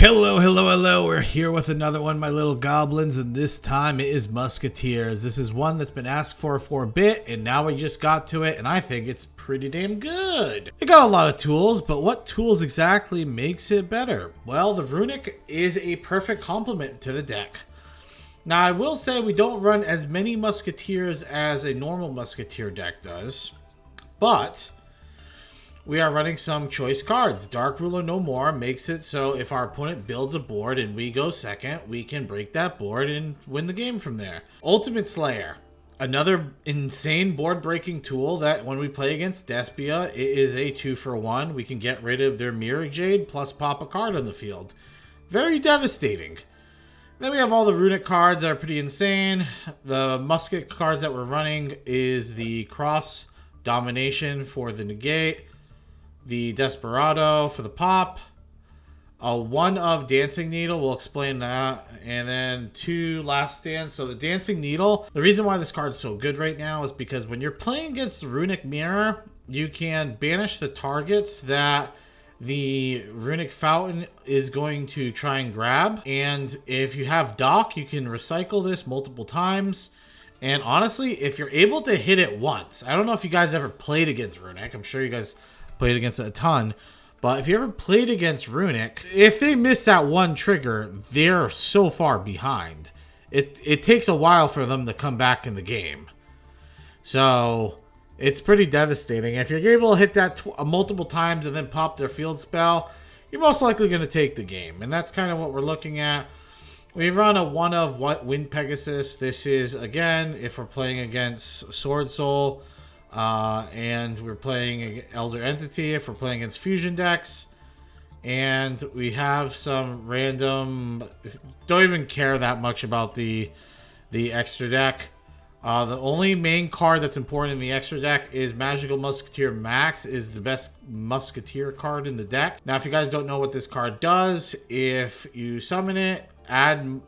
Hello, hello, hello. We're here with another one, my little goblins, and this time it is Musketeers. This is one that's been asked for a bit, and now we just got to it, and I think it's pretty damn good. It got a lot of tools, but what tools exactly makes it better? Well, the Runic is a perfect complement to the deck. Now, I will say we don't run as many Musketeers as a normal Musketeer deck does, but we are running some choice cards. Dark Ruler No More makes it so if our opponent builds a board and we go second, we can break that board and win the game from there. Ultimate Slayer, another insane board-breaking tool that when we play against Despia, it is a 2-for-1. We can get rid of their Mirror Jade plus pop a card on the field. Very devastating. Then we have all the Runic cards that are pretty insane. The Musket cards that we're running is the Cross Domination for the Negate, the Desperado for the pop, one of Dancing Needle, we'll explain that, and then 2 Last Stand. So the Dancing Needle, the reason why this card's so good right now is because when you're playing against the Runic Mirror, you can banish the targets that the Runic Fountain is going to try and grab, and if you have Dock, you can recycle this multiple times. And honestly, if you're able to hit it once, I don't know if you guys ever played against Runic, I'm sure you guys played against it a ton, but if you ever played against Runic, if they miss that one trigger, they're so far behind. It takes a while for them to come back in the game. So it's pretty devastating. If you're able to hit that multiple times and then pop their field spell, you're most likely going to take the game. And that's kind of what we're looking at. We run a one of Wind Pegasus. This is, again, if we're playing against Sword Soul, and we're playing Elder Entity if we're playing against fusion decks, and we have some random, don't even care that much about the extra deck. The only main card that's important in the extra deck is Magical Musketeer Max, is the best Musketeer card in the deck. Now, if you guys don't know what this card does, if you summon it, add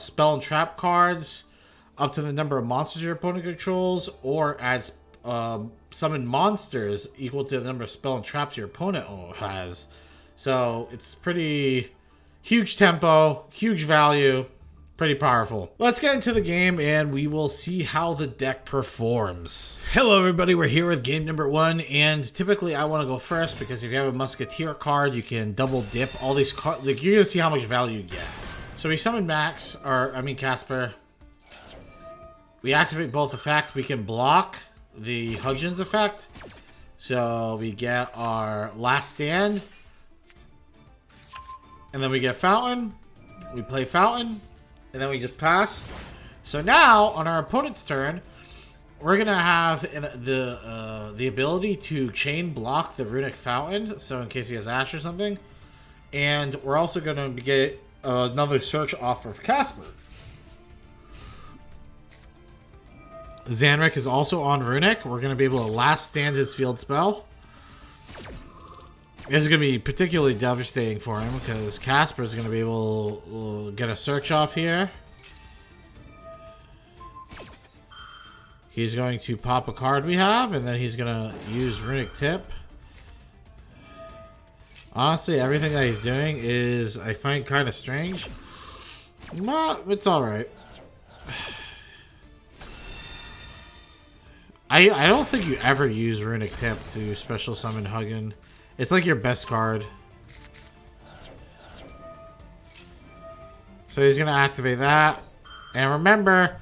spell and trap cards up to the number of monsters your opponent controls, or add summon monsters equal to the number of spell and traps your opponent has. So it's pretty huge tempo, huge value, pretty powerful. Let's get into the game and we will see how the deck performs. Hello everybody, we're here with game number 1, and typically I want to go first because if you have a Musketeer card, you can double dip all these cards. Like, you're gonna see how much value you get. So we summon Max, or I mean Casper. We activate both effects. We can block the Hudgens effect, so we get our Last Stand, and then we get Fountain. We play Fountain, and then we just pass. So now on our opponent's turn, we're gonna have the ability to chain block the Runic Fountain, so in case he has Ash or something, and we're also gonna get another search offer for Casper. Zanric is also on Runic. We're going to be able to Last Stand his field spell. This is going to be particularly devastating for him because Casper is going to be able to get a search off here. He's going to pop a card we have, and then he's going to use Runic Tip. Honestly, everything that he's doing is, I find, kind of strange. But it's alright. I don't think you ever use Runic Tip to special summon Huggen. It's like your best card. So he's going to activate that. And remember,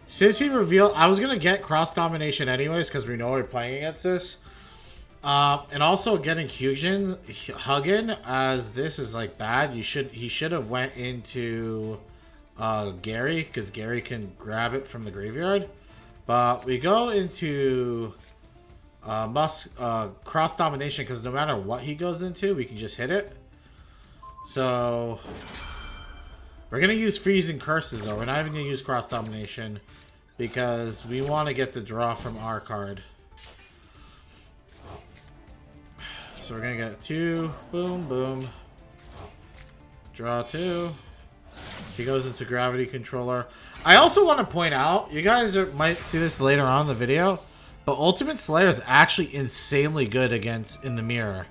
since he revealed, I was going to get Cross Domination anyways because we know we're playing against this. And also getting Huggen, as this is like bad. He should have went into Gary, because Gary can grab it from the graveyard. But we go into Cross Domination because no matter what he goes into, we can just hit it. So we're going to use Freezing Curses, though. We're not even going to use Cross Domination because we want to get the draw from our card. So we're going to get 2. Boom, boom. Draw 2. He goes into Gravity Controller. I also want to point out, you guys might see this later on in the video, but Ultimate Slayer is actually insanely good in the mirror.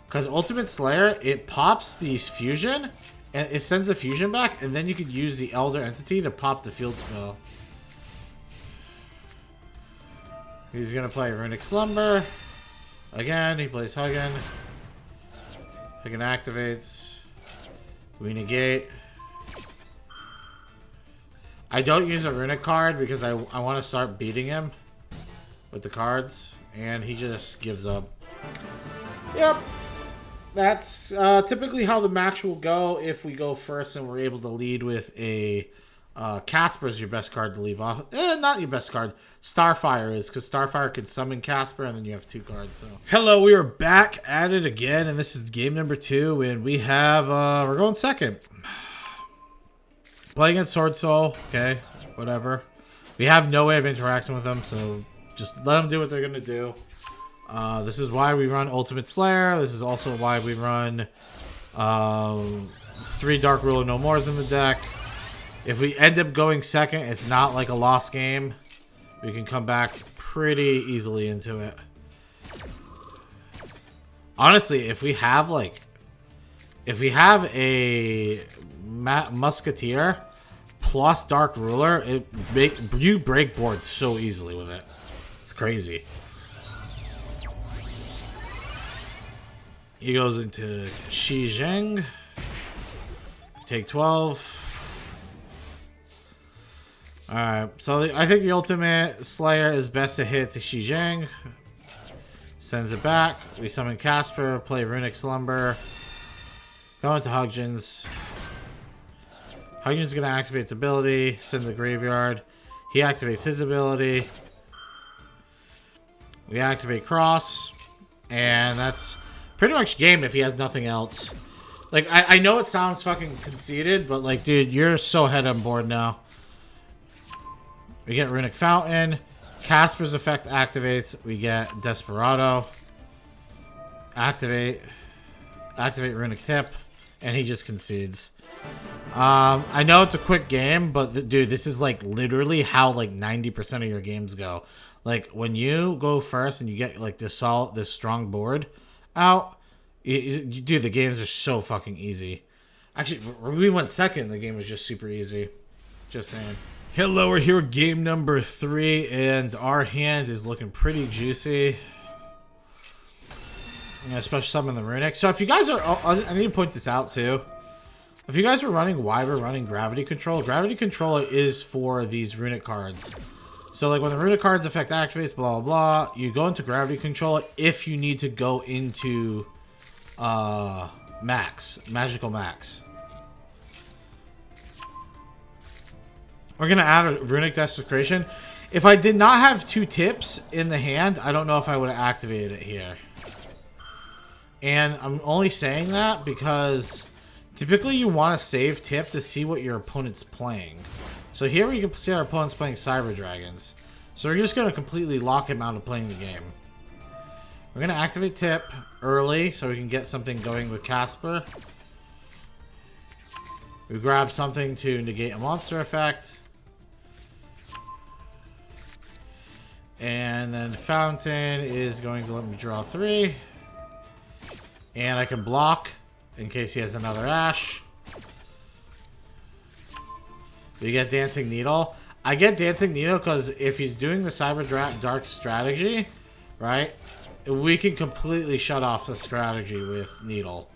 Because Ultimate Slayer, it pops these fusion, and it sends a fusion back, and then you could use the Elder Entity to pop the field spell. He's gonna play Runic Slumber. Again, he plays Huggin. Huggin activates. We negate. I don't use a Runic card because I want to start beating him with the cards, and he just gives up. Yep. That's typically how the match will go if we go first and we're able to lead with a Casper is your best card to leave off. Not your best card. Starfire is, because Starfire could summon Casper and then you have 2 cards. So. Hello, we are back at it again, and this is game number 2, and we have, we're going second. Playing against Sword Soul, okay, whatever. We have no way of interacting with them, so just let them do what they're going to do. This is why we run Ultimate Slayer. This is also why we run 3 Dark Ruler No Mores in the deck. If we end up going second, it's not like a lost game. We can come back pretty easily into it. Honestly, if we have a Musketeer plus Dark Ruler, you break boards so easily with it. It's crazy. He goes into Shi Zheng. Take 12. Alright, so I think the Ultimate Slayer is best to hit to Shi Zheng. Sends it back. We summon Casper, play Runic Slumber. Go into Hugjin's. Hugjin's going to activate its ability, send the graveyard. He activates his ability. We activate Cross. And that's pretty much game if he has nothing else. Like, I know it sounds fucking conceited, but like, dude, you're so head on board now. We get Runic Fountain. Casper's effect activates. We get Desperado. Activate Runic Tip. And he just concedes. I know it's a quick game, but dude, this is like literally how like 90% of your games go. Like when you go first and you get like this strong board out, dude, the games are so fucking easy. Actually, we went second. The game was just super easy. Just saying. Hello, we're here with game number 3, and our hand is looking pretty juicy. Yeah, especially some in the Runic. So if you guys are, I need to point this out too. If you guys are running why we're running Gravity Control is for these Runic cards. So like when the Runic cards effect activates, blah, blah, blah, you go into Gravity Control if you need to go into Magical Max. We're going to add a Runic Desecration. If I did not have 2 tips in the hand, I don't know if I would have activated it here. And I'm only saying that because typically you want to save tip to see what your opponent's playing. So here we can see our opponent's playing Cyber Dragons. So we're just going to completely lock him out of playing the game. We're going to activate tip early so we can get something going with Casper. We grab something to negate a monster effect. And then Fountain is going to let me draw 3. And I can block in case he has another Ash. We get Dancing Needle. I get Dancing Needle because if he's doing the Cyber Dark strategy, right, we can completely shut off the strategy with Needle.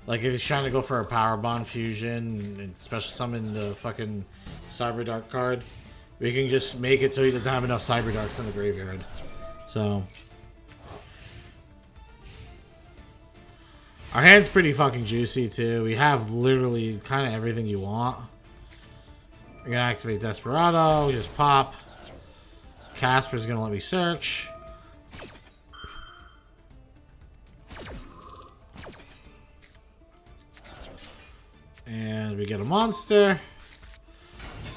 Like if he's trying to go for a Power Bond fusion and special summon the fucking Cyber Dark card, we can just make it so he doesn't have enough Cyber Darks in the graveyard. So our hand's pretty fucking juicy too. We have literally kind of everything you want. We're gonna activate Desperado, just pop. Casper's gonna let me search. And we get a monster.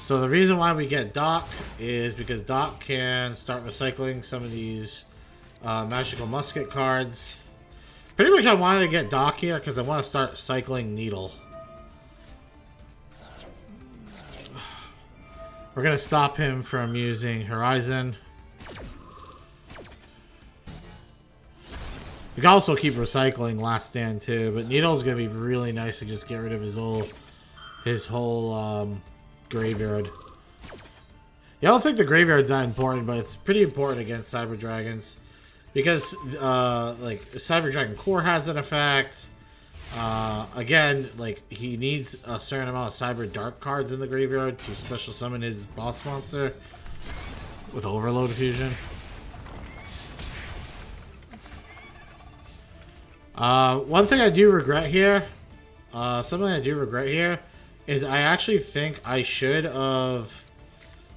So the reason why we get Doc is because Doc can start recycling some of these Magical Musket cards. Pretty much I wanted to get Doc here because I want to start cycling Needle. We're going to stop him from using Horizon. We can also keep recycling Last Stand too, but Needle's gonna be really nice to just get rid of his whole graveyard. Yeah, I don't think the graveyard's that important, but it's pretty important against Cyber Dragons. Because, like, Cyber Dragon Core has an effect. Again, like, he needs a certain amount of Cyber Dark cards in the graveyard to special summon his boss monster with Overload Fusion. One thing I do regret here, is I actually think I should have,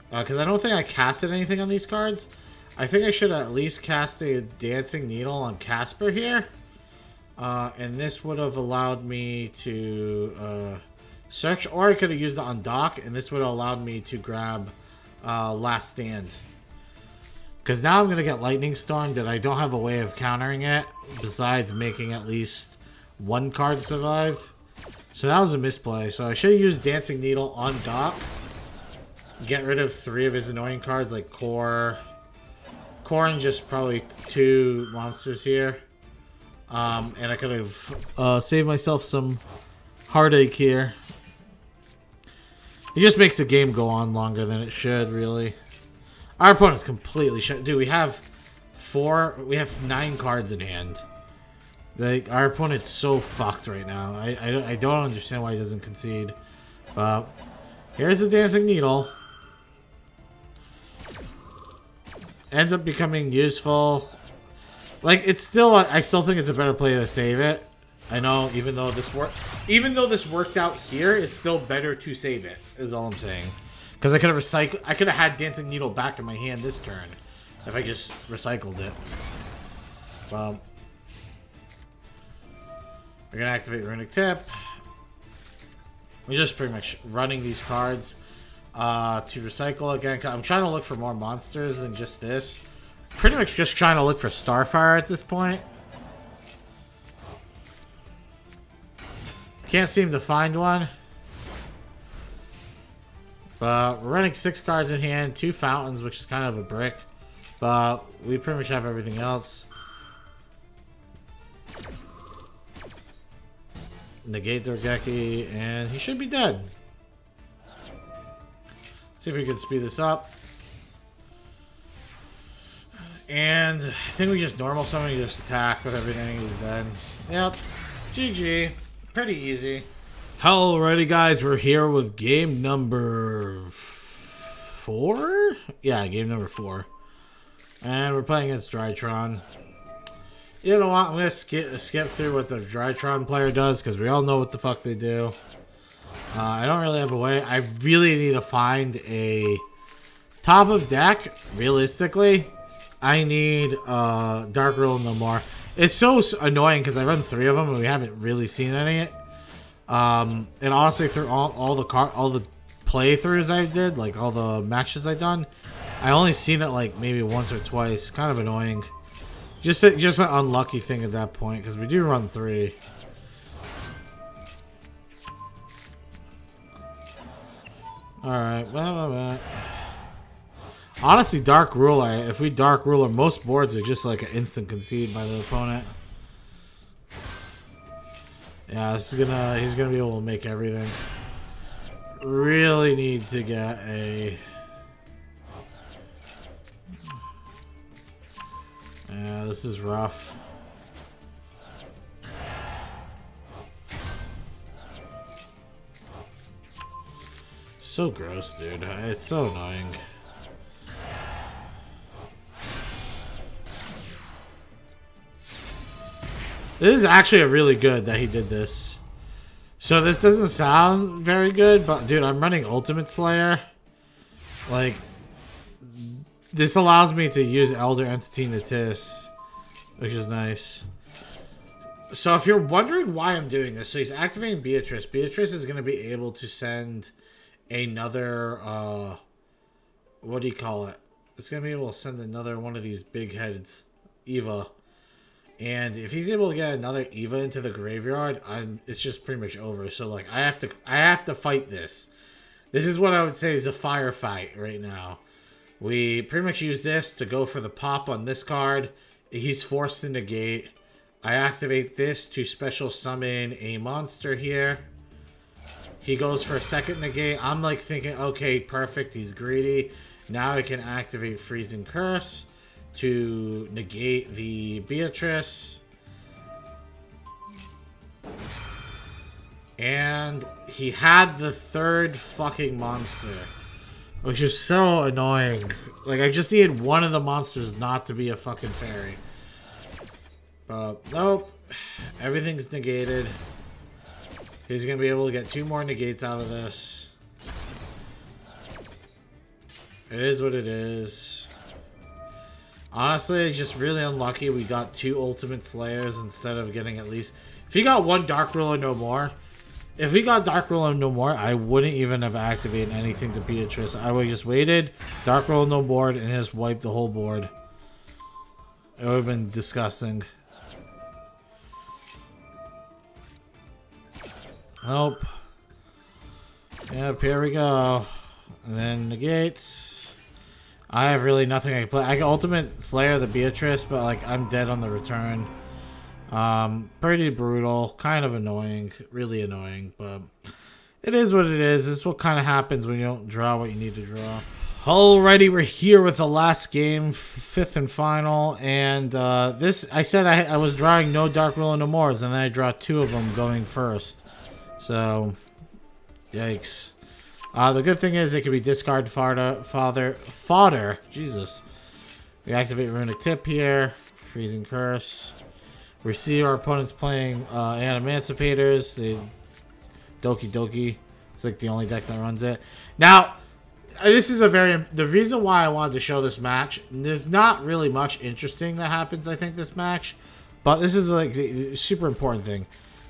because I don't think I casted anything on these cards. I think I should at least cast a Dancing Needle on Casper here. And this would have allowed me to search, or I could have used it on Dock, and this would have allowed me to grab Last Stand. Because now I'm going to get Lightning Storm that I don't have a way of countering it, besides making at least one card survive. So that was a misplay. So I should have used Dancing Needle on Dock. Get rid of 3 of his annoying cards like Core and just probably 2 monsters here. And I could have saved myself some heartache here. It just makes the game go on longer than it should, really. Our opponent's completely shut. Dude, we have 9 cards in hand. Like, our opponent's so fucked right now. I don't understand why he doesn't concede. But here's the Dancing Needle. Ends up becoming useful. Like, it's still, I still think it's a better play to save it. I know, even though this worked out here, it's still better to save it, is all I'm saying. Because I could have had Dancing Needle back in my hand this turn if I just recycled it. Well, we're gonna activate Runic Tip. We're just pretty much running these cards to recycle again. I'm trying to look for more monsters than just this. Pretty much just trying to look for Starfire at this point. Can't seem to find one. But we're running 6 cards in hand, 2 fountains, which is kind of a brick. But we pretty much have everything else. Negate Dorgeki, and he should be dead. See if we can speed this up. And I think we just normal summon, you just attack with everything, he's dead. Yep. GG. Pretty easy. Alrighty guys, we're here with game number 4? Yeah, game number 4. And we're playing against Drytron. You know what, I'm going to skip through what the Drytron player does, because we all know what the fuck they do. I don't really have a way. I really need to find a top of deck, realistically. I need Dark Rule no more. It's so annoying because I run 3 of them and we haven't really seen any. And honestly, through all the playthroughs I did, like all the matches I done, I only seen it like maybe once or twice. Kind of annoying. Just an unlucky thing at that point because we do run 3. All right, well. Honestly, Dark Ruler, if we Dark Ruler, most boards are just like an instant concede by the opponent. Yeah, he's gonna be able to make everything. Really need to get a... Yeah, this is rough. So gross, dude. It's so annoying. This is actually a really good that he did this. So this doesn't sound very good, but dude, I'm running Ultimate Slayer. Like, this allows me to use Elder Entity Natis, which is nice. So if you're wondering why I'm doing this, so he's activating Beatrice. Beatrice is going to be able to send another, what do you call it? It's going to be able to send another one of these big heads, Eva. And if he's able to get another Eva into the graveyard, it's just pretty much over. So like I have to fight this. This is what I would say is a firefight right now. We pretty much use this to go for the pop on this card. He's forced to negate. I activate this to special summon a monster here. He goes for a second negate. I'm like thinking, okay, perfect. He's greedy. Now I can activate Freezing Curse to negate the Beatrice. And he had the third fucking monster, which is so annoying. Like, I just needed one of the monsters not to be a fucking fairy. But, nope. Everything's negated. He's going to be able to get 2 more negates out of this. It is what it is. Honestly, just really unlucky we got 2 Ultimate Slayers instead of getting at least... If he got 1 Dark Ruler No More... If we got Dark Ruler No More, I wouldn't even have activated anything to Beatrice. I would have just waited, Dark Ruler No Board, and just wiped the whole board. It would have been disgusting. Nope. Yep, here we go. And then negates. I have really nothing I can play. I can Ultimate Slayer the Beatrice, but like I'm dead on the return. Pretty brutal, kind of annoying, really annoying, but it is what it is. This is what kind of happens when you don't draw what you need to draw. Alrighty, we're here with the last game, 5th and final, and this, I said I was drawing no Dark Ruler No Mores, and then I draw 2 of them going first. So, yikes. The good thing is it can be discard fodder. Jesus. We activate Runic Tip here, Freezing Curse. We see our opponents playing Emancipators, the Doki Doki. It's like the only deck that runs it. Now, this is the reason why I wanted to show this match. There's not really much interesting that happens, I think, this match. But this is like the super important thing.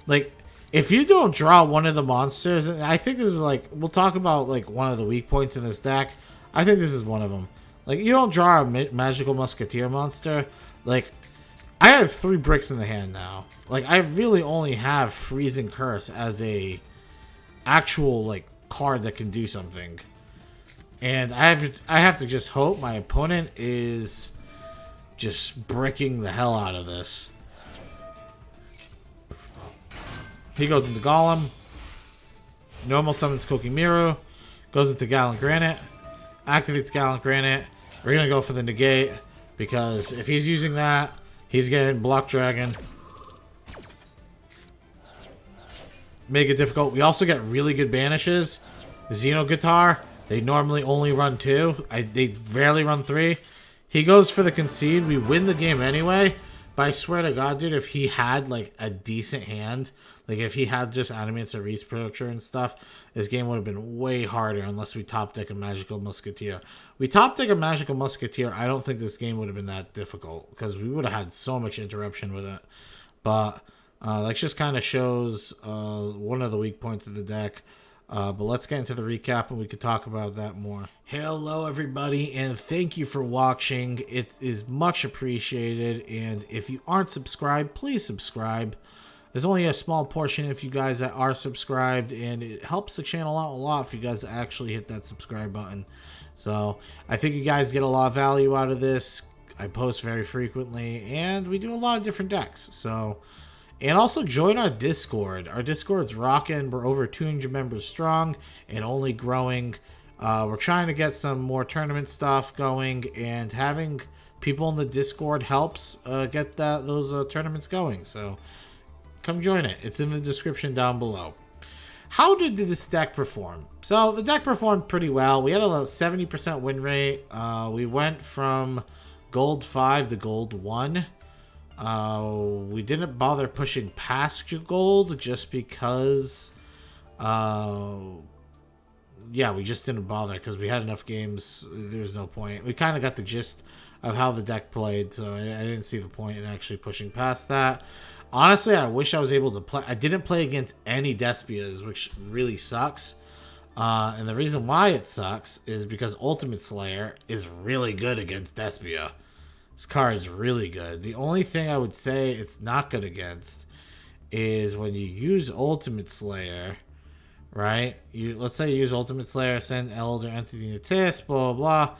Like, if you don't draw one of the monsters, and I think this is like, we'll talk about like one of the weak points in this deck. I think this is one of them. Like, you don't draw a Magical Musketeer monster. Like, I have 3 bricks in the hand now. Like, I really only have Freezing Curse as a actual like card that can do something. And I have to just hope my opponent is just bricking the hell out of this. He goes into Golem. Normal summons Kokimiru. Goes into Gallant Granite. Activates Gallant Granite. We're going to go for the negate. Because if he's using that, he's getting Block Dragon. Make it difficult. We also get really good banishes. Xeno Guitar. They normally only run 2. They rarely run 3. He goes for the concede. We win the game anyway. But I swear to God, dude, if he had like a decent hand, like if he had just Animates or Restructure and stuff, this game would have been way harder unless we top deck a Magical Musketeer. We top deck a Magical Musketeer, I don't think this game would have been that difficult because we would have had so much interruption with it. But that just kind of shows one of the weak points of the deck. But let's get into the recap and we could talk about that more. Hello everybody and thank you for watching. It is much appreciated, and if you aren't subscribed, please subscribe. There's only a small portion of you guys that are subscribed, and it helps the channel out a lot if you guys actually hit that subscribe button. So I think you guys get a lot of value out of this. I post very frequently and we do a lot of different decks. So, and also join our Discord. Our Discord's rocking. We're over 200 members strong and only growing. We're trying to get some more tournament stuff going, and having people in the Discord helps get those tournaments going. So come join it. It's in the description down below. How did this deck perform? So the deck performed pretty well. We had a 70% win rate. We went from gold 5 to gold 1. We didn't bother pushing past gold just because yeah, we just didn't bother because we had enough games. There's no point. We kind of got the gist of how the deck played, so I didn't see the point in actually pushing past that. Honestly, I wish I was able to play. I didn't play against any Despias, which really sucks. And the reason why it sucks is because Ultimate Slayer is really good against Despia. This card is really good. The only thing I would say it's not good against is when you use Ultimate Slayer, right? Let's say you use Ultimate Slayer, send Elder Entity to TIS, blah, blah, blah.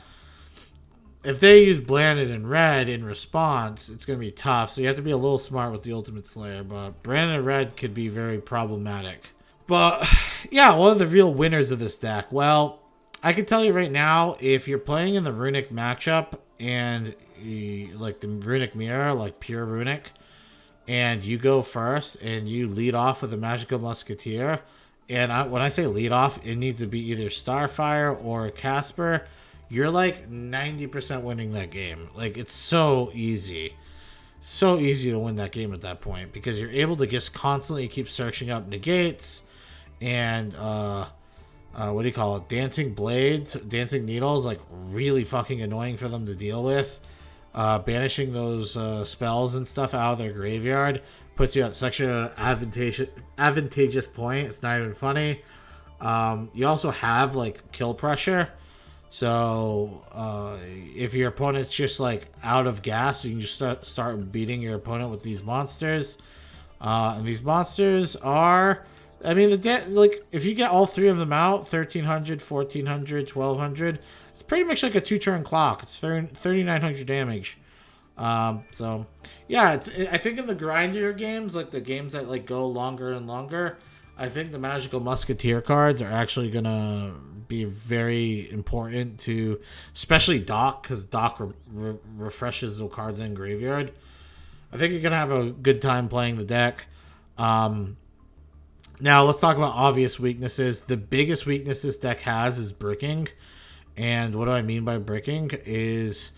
if they use Branded and Red in response, it's going to be tough. So you have to be a little smart with the Ultimate Slayer. But Branded and Red could be very problematic. But yeah, what are the real winners of this deck? Well, I can tell you right now, if you're playing in the Runic matchup and like the Runic Mirror, like pure Runic, and you go first and you lead off with a Magical Musketeer, and when I say lead off, it needs to be either Starfire or Casper, you're like 90% winning that game. Like, it's so easy. So easy to win that game at that point because you're able to just constantly keep searching up negates and what do you call it? Dancing blades, dancing needles, like really fucking annoying for them to deal with. Banishing those spells and stuff out of their graveyard puts you at such an advantageous point. It's not even funny. You also have like kill pressure. So if your opponent's just like out of gas, you can just start beating your opponent with these monsters. And these monsters are, I mean, like if you get all three of them out, 1300, 1400, 1200, it's pretty much like a 2-turn clock. It's 3900 damage. So yeah, I think in the grindier games, like the games that like go longer and longer, I think the Magical Musketeer cards are actually gonna be very important to, especially Doc, because Doc refreshes the cards in graveyard. I think you're gonna have a good time playing the deck. Now let's talk about obvious weaknesses. The biggest weakness this deck has is bricking, and what do I mean by bricking is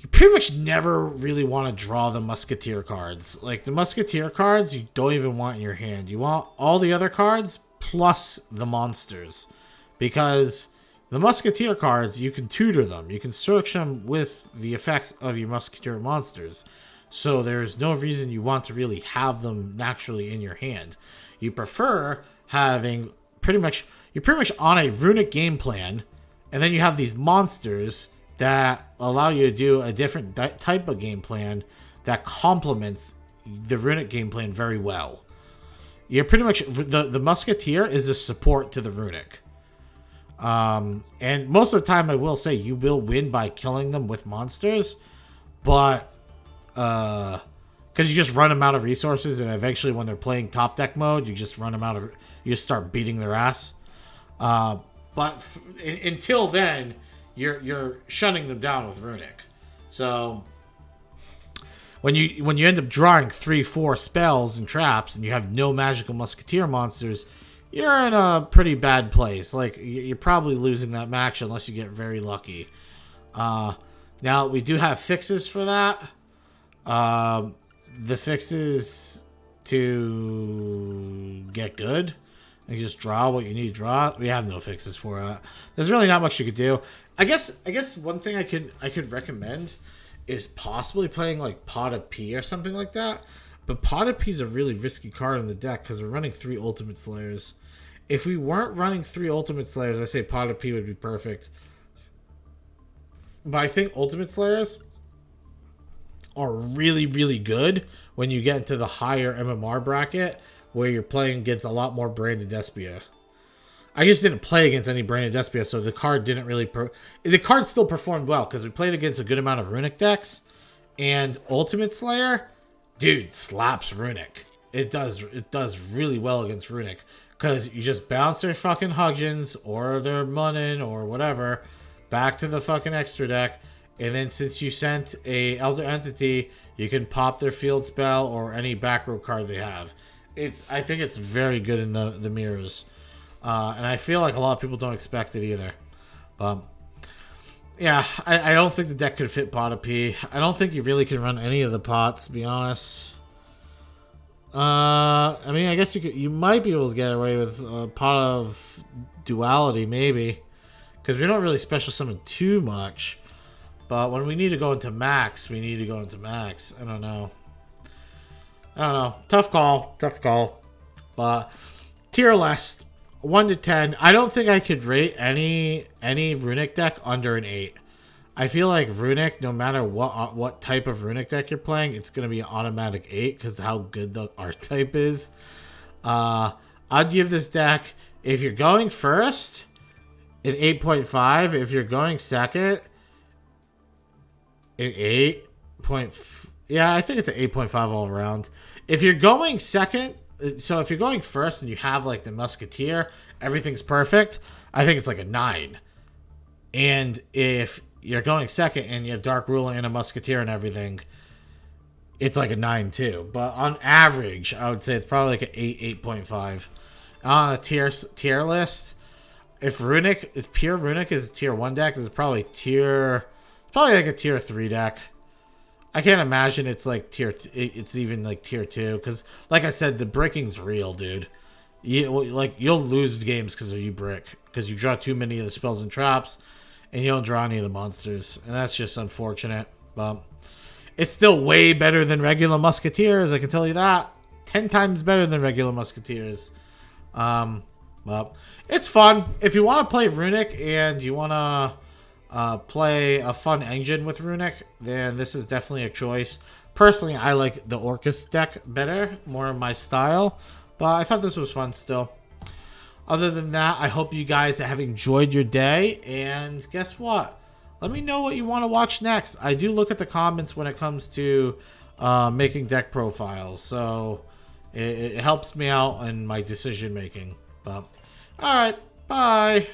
you pretty much never really want to draw the Musketeer cards. Like, the Musketeer cards, you don't even want in your hand. You want all the other cards plus the monsters. Because the Musketeer cards, you can tutor them. You can search them with the effects of your Musketeer monsters. So there's no reason you want to really have them naturally in your hand. You prefer having you're pretty much on a Runic game plan, and then you have these monsters that allow you to do a different type of game plan that complements the Runic game plan very well. You're pretty much, the Musketeer is a support to the Runic. And most of the time, I will say, you will win by killing them with monsters, but because you just run them out of resources, and eventually when they're playing top deck mode, you just run them out of, you just start beating their ass. But until then, you're shutting them down with Runic. So when you end up drawing 3-4 spells and traps, and you have no Magical Musketeer monsters, you're in a pretty bad place. Like, you're probably losing that match unless you get very lucky. Now we do have fixes for that. The fixes to get good and just draw what you need to draw, we have no fixes for it. There's really not much you could do. I guess one thing I could recommend is possibly playing like Pot of P or something like that. But Pot of P is a really risky card in the deck because we're running 3 Ultimate Slayers. If we weren't running 3 Ultimate Slayers, I say Pot of P would be perfect. But I think Ultimate Slayers are really, really good when you get into the higher MMR bracket where you're playing against a lot more Branded Despia. I just didn't play against any Branded Despia, so the card didn't really... the card still performed well, because we played against a good amount of Runic decks, and Ultimate Slayer, dude, slaps Runic. It does really well against Runic, because you just bounce their fucking Hudgens, or their Munin, or whatever, back to the fucking extra deck, and then since you sent a Elder Entity, you can pop their field spell, or any back row card they have. I think it's very good in the mirrors. And I feel like a lot of people don't expect it either. Yeah, I don't think the deck could fit Pot of P. I don't think you really can run any of the pots, to be honest. I mean, I guess you might be able to get away with a Pot of Duality, maybe. Because we don't really special summon too much. But when we need to go into max, we need to go into max. I don't know. Tough call. But tier list, 1 to 10. I don't think I could rate any Runic deck under an 8. I feel like Runic, no matter what type of Runic deck you're playing, it's going to be an automatic 8 because how good the archetype is. I'd give this deck, if you're going first, an 8.5. If you're going second, An 8 point. Yeah, I think it's an 8.5 all around. If you're going second, so if you're going first and you have like the Musketeer, everything's perfect. I think it's like a 9. And if you're going second and you have Dark Ruler and a Musketeer and everything, it's like a 9 too. But on average, I would say it's probably like an 8, 8.5. On a tier list, if pure Runic is a tier 1 deck, it's probably like a tier 3 deck. I can't imagine it's like it's even like tier 2, because like I said, the bricking's real, dude. You'll lose games because of you brick, because you draw too many of the spells and traps, and you don't draw any of the monsters, and that's just unfortunate. But it's still way better than regular Musketeers, I can tell you that. 10 times better than regular Musketeers. Well, it's fun. If you want to play Runic and you want to play a fun engine with Runic, then this is definitely a choice. Personally, I like the Orcus deck better, more of my style, but I thought this was fun still. Other than that, I hope you guys have enjoyed your day, and guess what? Let me know what you want to watch next. I do look at the comments when it comes to making deck profiles, so it helps me out in my decision making. But all right, bye.